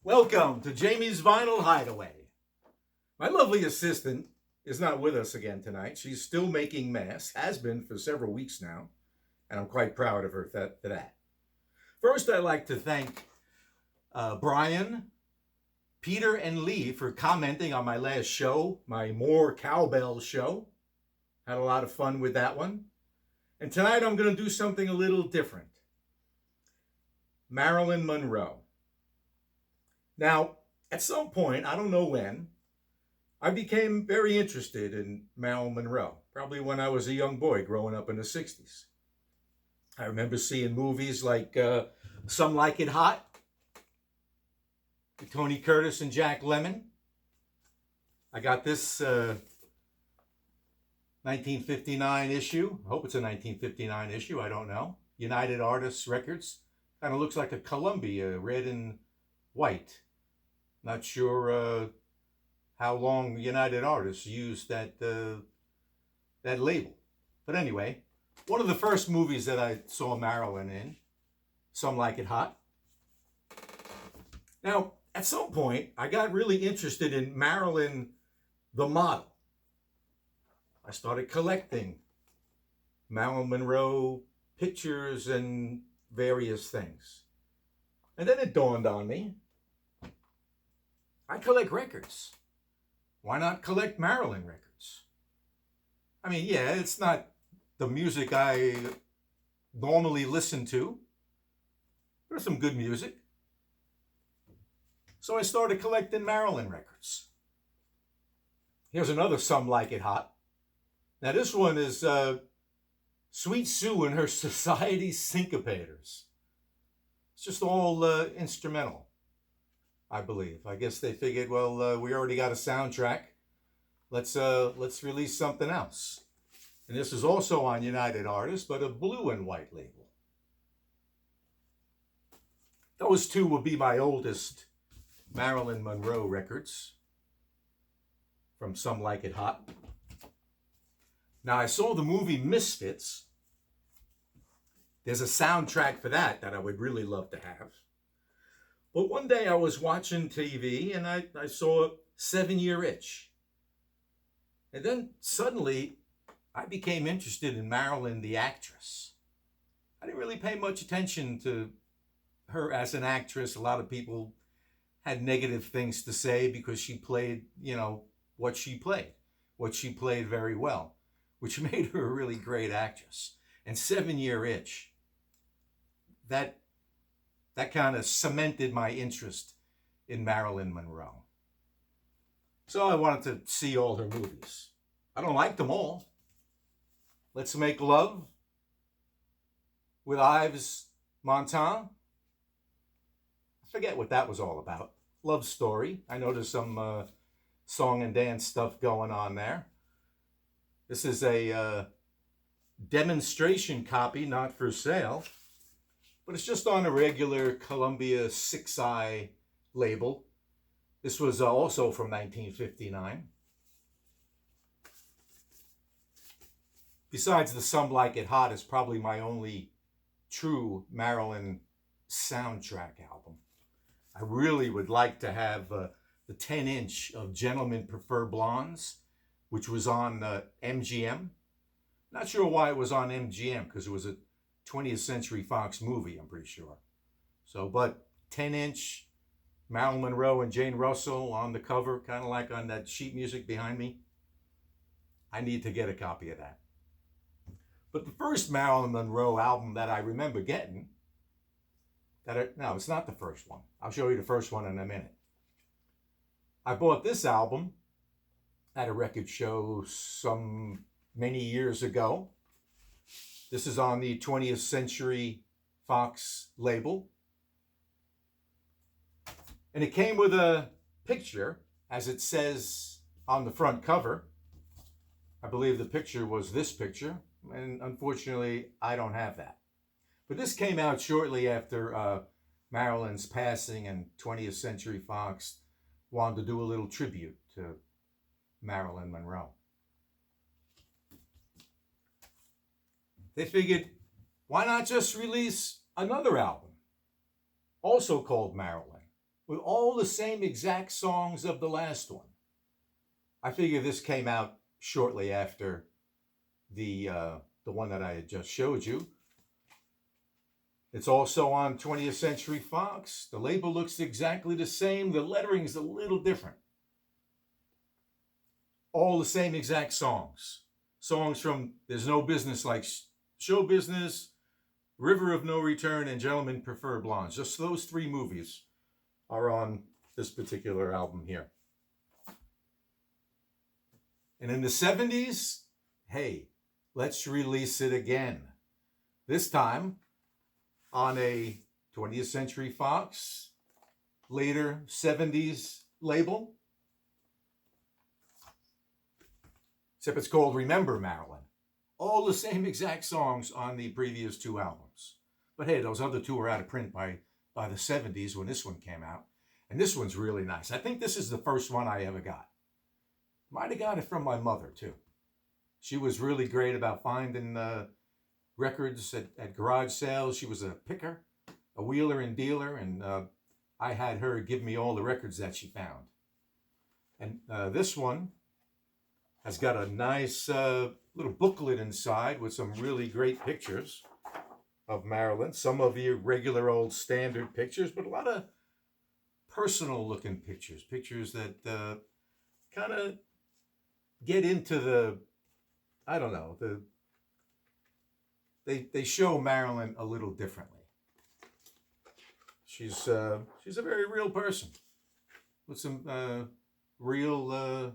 Welcome to Jamie's Vinyl Hideaway. My lovely assistant is not with us again tonight. She's still making masks, has been for several weeks now, and I'm quite proud of her for that. First, I'd like to thank Brian, Peter, and Lee for commenting on my last show, my More Cowbell show. Had a lot of fun with that one. And tonight I'm going to do something a little different. Marilyn Monroe. Now, at some point, I don't know when, I became very interested in Marilyn Monroe, probably when I was a young boy growing up in the 60s. I remember seeing movies like Some Like It Hot, with Tony Curtis and Jack Lemmon. I got this 1959 issue. I hope it's a 1959 issue. I don't know. United Artists Records. Kind of looks like a Columbia, red and white. Not sure how long United Artists used that label. But anyway, one of the first movies that I saw Marilyn in, Some Like It Hot. Now, at some point, I got really interested in Marilyn the model. I started collecting Marilyn Monroe pictures and various things. And then it dawned on me, I collect records. Why not collect Marilyn records? I mean, yeah, it's not the music I normally listen to. There's some good music. So I started collecting Marilyn records. Here's another Some Like It Hot. Now this one is Sweet Sue and her Society Syncopators. It's just all instrumental, I believe. I guess they figured, well, we already got a soundtrack. Let's release something else. And this is also on United Artists, but a blue and white label. Those two will be my oldest Marilyn Monroe records from Some Like It Hot. Now, I saw the movie Misfits. There's a soundtrack for that I would really love to have. But one day I was watching TV and I saw 7 Year Itch. And then suddenly I became interested in Marilyn the actress. I didn't really pay much attention to her as an actress. A lot of people had negative things to say because she played, what she played very well, which made her a really great actress. And 7 Year Itch, that kind of cemented my interest in Marilyn Monroe. So I wanted to see all her movies. I don't like them all. Let's Make Love with Yves Montand. I forget what that was all about. Love Story. I know there's some song and dance stuff going on there. This is a demonstration copy, not for sale, but it's just on a regular Columbia 6i label. This was also from 1959. Besides the Some Like It Hot is probably my only true Marilyn soundtrack album. I really would like to have the 10-inch of Gentlemen Prefer Blondes, which was on MGM. Not sure why it was on MGM, because it was a 20th Century Fox movie, I'm pretty sure. So, but 10-inch Marilyn Monroe and Jane Russell on the cover, kind of like on that sheet music behind me. I need to get a copy of that. But the first Marilyn Monroe album that I remember getting, no, it's not the first one. I'll show you the first one in a minute. I bought this album at a record show some many years ago. This is on the 20th Century Fox label. And it came with a picture, as it says on the front cover. I believe the picture was this picture, and unfortunately, I don't have that. But this came out shortly after Marilyn's passing, and 20th Century Fox wanted to do a little tribute to Marilyn Monroe. They figured, why not just release another album, also called Marilyn? with all the same exact songs of the last one. I figure this came out shortly after the one that I had just showed you. It's also on 20th Century Fox. The label looks exactly the same. The lettering is a little different. All the same exact songs. Songs from There's No Business Like Show Business, River of No Return, and Gentlemen Prefer Blondes. Just those three movies are on this particular album here. And in the 70s, hey, let's release it again. This time on a 20th Century Fox, later 70s label. Except it's called Remember Marilyn. All the same exact songs on the previous two albums. But hey, those other two were out of print by the 70s when this one came out. And this one's really nice. I think this is the first one I ever got. Might have got it from my mother, too. She was really great about finding records at garage sales. She was a picker, a wheeler and dealer, and I had her give me all the records that she found. And this one has got a nice little booklet inside with some really great pictures of Marilyn. Some of the regular old standard pictures, but a lot of personal looking pictures. Pictures that kind of get into the, I don't know, they show Marilyn a little differently. She's a very real person with some real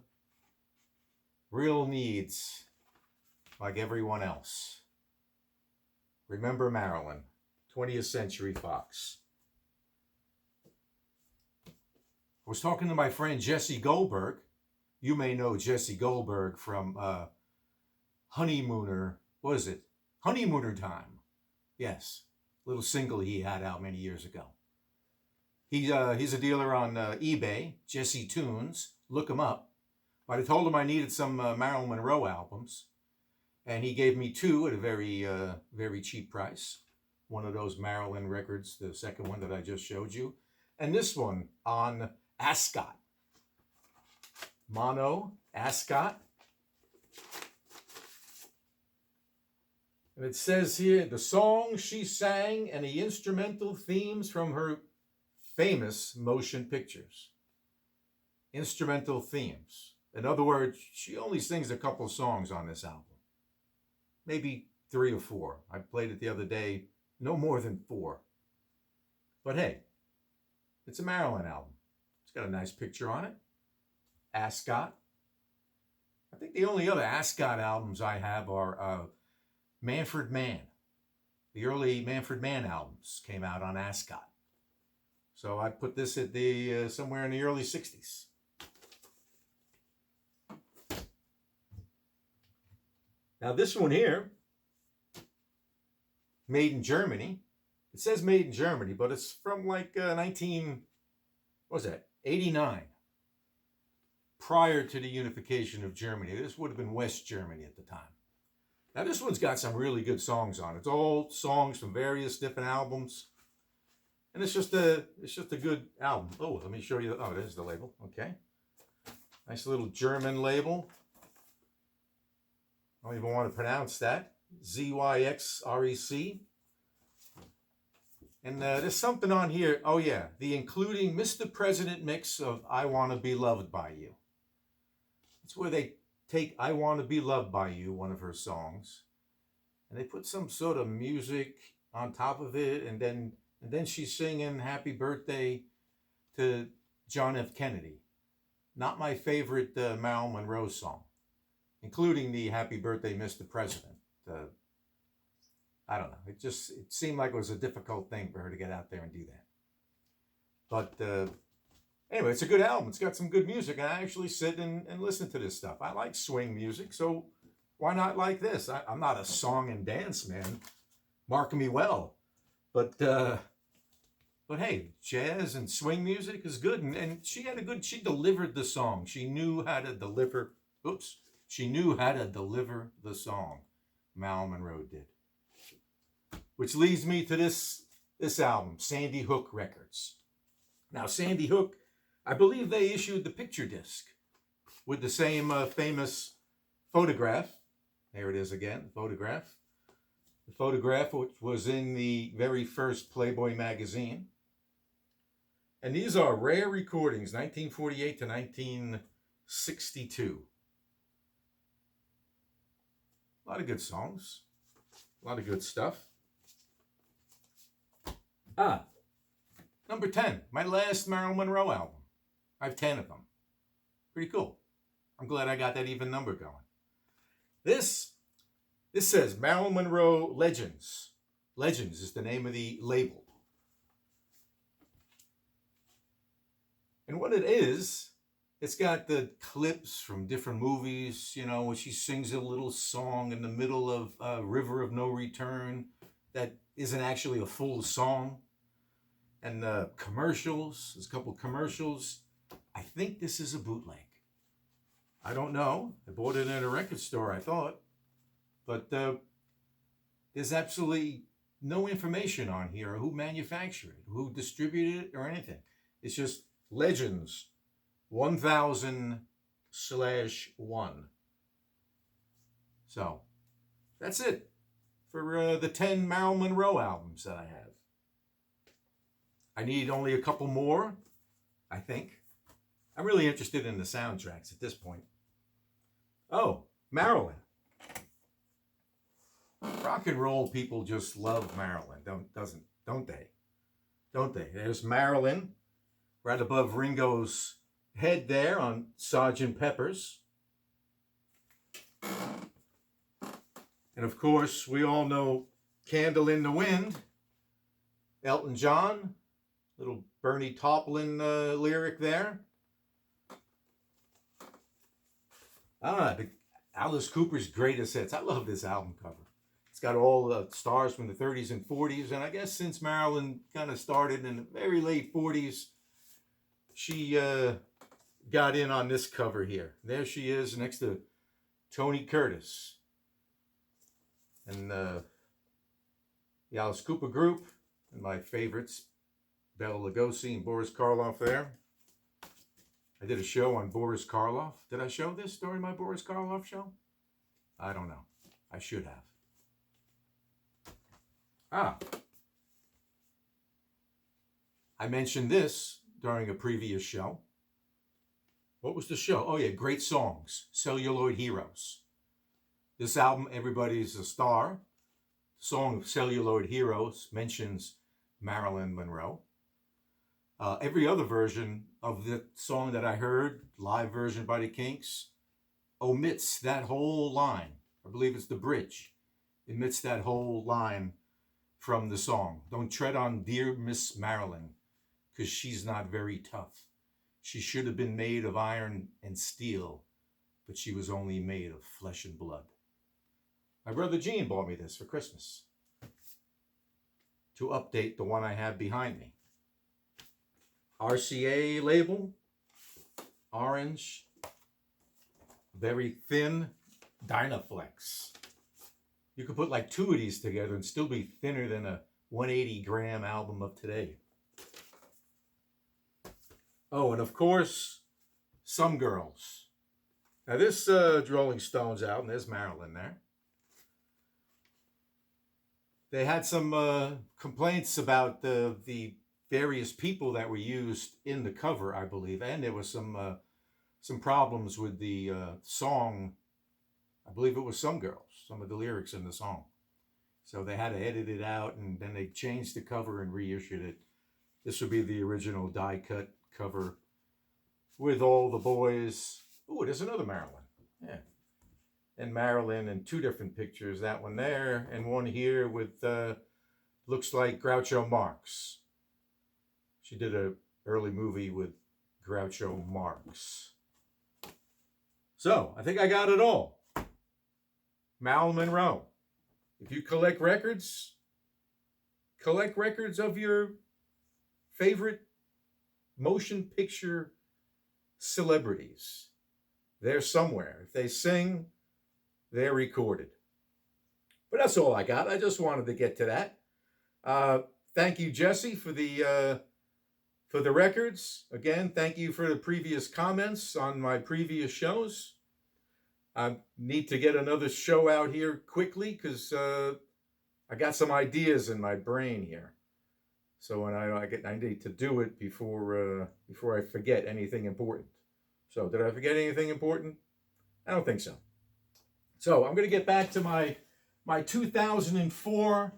needs, like everyone else. Remember Marilyn, 20th Century Fox. I was talking to my friend Jesse Goldberg. You may know Jesse Goldberg from Honeymooner. What is it? Honeymooner Time. Yes, little single he had out many years ago. He's a dealer on eBay, Jesse Tunes. Look him up. But I told him I needed some Marilyn Monroe albums, and he gave me two at a very cheap price. One of those Marilyn records, the second one that I just showed you, and this one on Ascot. Mono, Ascot. And it says here, the songs she sang and the instrumental themes from her famous motion pictures. Instrumental themes. In other words, she only sings a couple songs on this album. Maybe 3 or 4. I played it the other day. No more than 4. But hey, it's a Marilyn album. It's got a nice picture on it. Ascot. I think the only other Ascot albums I have are Manfred Mann. The early Manfred Mann albums came out on Ascot. So I put this at the somewhere in the early 60s. Now this one here, made in Germany. It says made in Germany, but it's from like 89. Prior to the unification of Germany. This would have been West Germany at the time. Now this one's got some really good songs on it. It's all songs from various different albums. And it's just a good album. Oh, let me show you. Oh, there's the label. Okay. Nice little German label. I don't even want to pronounce that. ZYXREC. And there's something on here. Oh, yeah. The including Mr. President mix of I Want to Be Loved by You. It's where they take I Want to Be Loved by You, one of her songs, and they put some sort of music on top of it, and then she's singing Happy Birthday to John F. Kennedy. Not my favorite Marilyn Monroe song, including the Happy Birthday, Mr. President. I don't know. It seemed like it was a difficult thing for her to get out there and do that. But anyway, it's a good album. It's got some good music, and I actually sit and listen to this stuff. I like swing music, so why not like this? I'm not a song and dance man. Mark me well. But hey, jazz and swing music is good, and she delivered the song. She knew how to deliver. She knew how to deliver the song. Marilyn Monroe did. Which leads me to this album, Sandy Hook Records. Now, Sandy Hook, I believe they issued the picture disc with the same famous photograph. There it is again, photograph. The photograph which was in the very first Playboy magazine. And these are rare recordings, 1948 to 1962. A lot of good songs. A lot of good stuff. Number 10, my last Marilyn Monroe album. I have 10 of them. Pretty cool. I'm glad I got that even number going. This says Marilyn Monroe Legends. Legends is the name of the label. And what it is, it's got the clips from different movies, you know, when she sings a little song in the middle of River of No Return that isn't actually a full song. And commercials, there's a couple commercials. I think this is a bootleg. I don't know. I bought it at a record store, I thought. But there's absolutely no information on here who manufactured it, who distributed it, or anything. It's just Legends 1000/1. So that's it for the 10 Marilyn Monroe albums that I have. I need only a couple more, I think. I'm really interested in the soundtracks at this point. Oh, Marilyn. Rock and roll people just love Marilyn, don't they? Don't they? There's Marilyn right above Ringo's head there on Sgt. Pepper's. And of course, we all know Candle in the Wind, Elton John, little Bernie Taupin lyric there. Alice Cooper's Greatest Hits. I love this album cover. It's got all the stars from the 30s and 40s, and I guess since Marilyn kind of started in the very late 40s, she got in on this cover here. There she is next to Tony Curtis. And the Alice Cooper group, and my favorites, Bela Lugosi and Boris Karloff there. I did a show on Boris Karloff. Did I show this during my Boris Karloff show? I don't know. I should have. I mentioned this during a previous show. What was the show? Oh yeah, Great Songs, Celluloid Heroes. This album, Everybody's a Star. The song of Celluloid Heroes mentions Marilyn Monroe. Every other version of the song that I heard, live version by the Kinks, omits that whole line. I believe it's the bridge. It omits that whole line from the song. Don't tread on dear Miss Marilyn, because she's not very tough. She should have been made of iron and steel, but she was only made of flesh and blood. My brother Gene bought me this for Christmas to update the one I have behind me. RCA label, orange, very thin, Dynaflex. You could put like two of these together and still be thinner than a 180-gram album of today. Oh, and of course, Some Girls. Now this Rolling Stones album, there's Marilyn there. They had some complaints about the various people that were used in the cover, I believe, and there was some problems with the song. I believe it was Some Girls, some of the lyrics in the song. So they had to edit it out, and then they changed the cover and reissued it. This would be the original die-cut cover with all the boys. Oh, there's another Marilyn. Yeah. And Marilyn in two different pictures. That one there, and one here with, looks like Groucho Marx. She did an early movie with Groucho Marx. So, I think I got it all. Marilyn Monroe. If you collect records of your favorite motion picture celebrities. They're somewhere. If they sing, they're recorded. But that's all I got. I just wanted to get to that. Thank you, Jesse, for the for the records. Again, thank you for the previous comments on my previous shows. I need to get another show out here quickly because I got some ideas in my brain here. So when I need to do it before I forget anything important. So did I forget anything important? I don't think so. So I'm going to get back to my 2004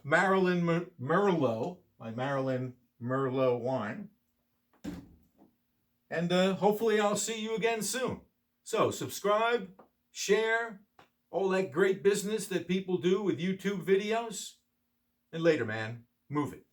Marilyn Merlot, my Marilyn Merlot wine. And hopefully I'll see you again soon. So subscribe, share, all that great business that people do with YouTube videos. And later, man, move it.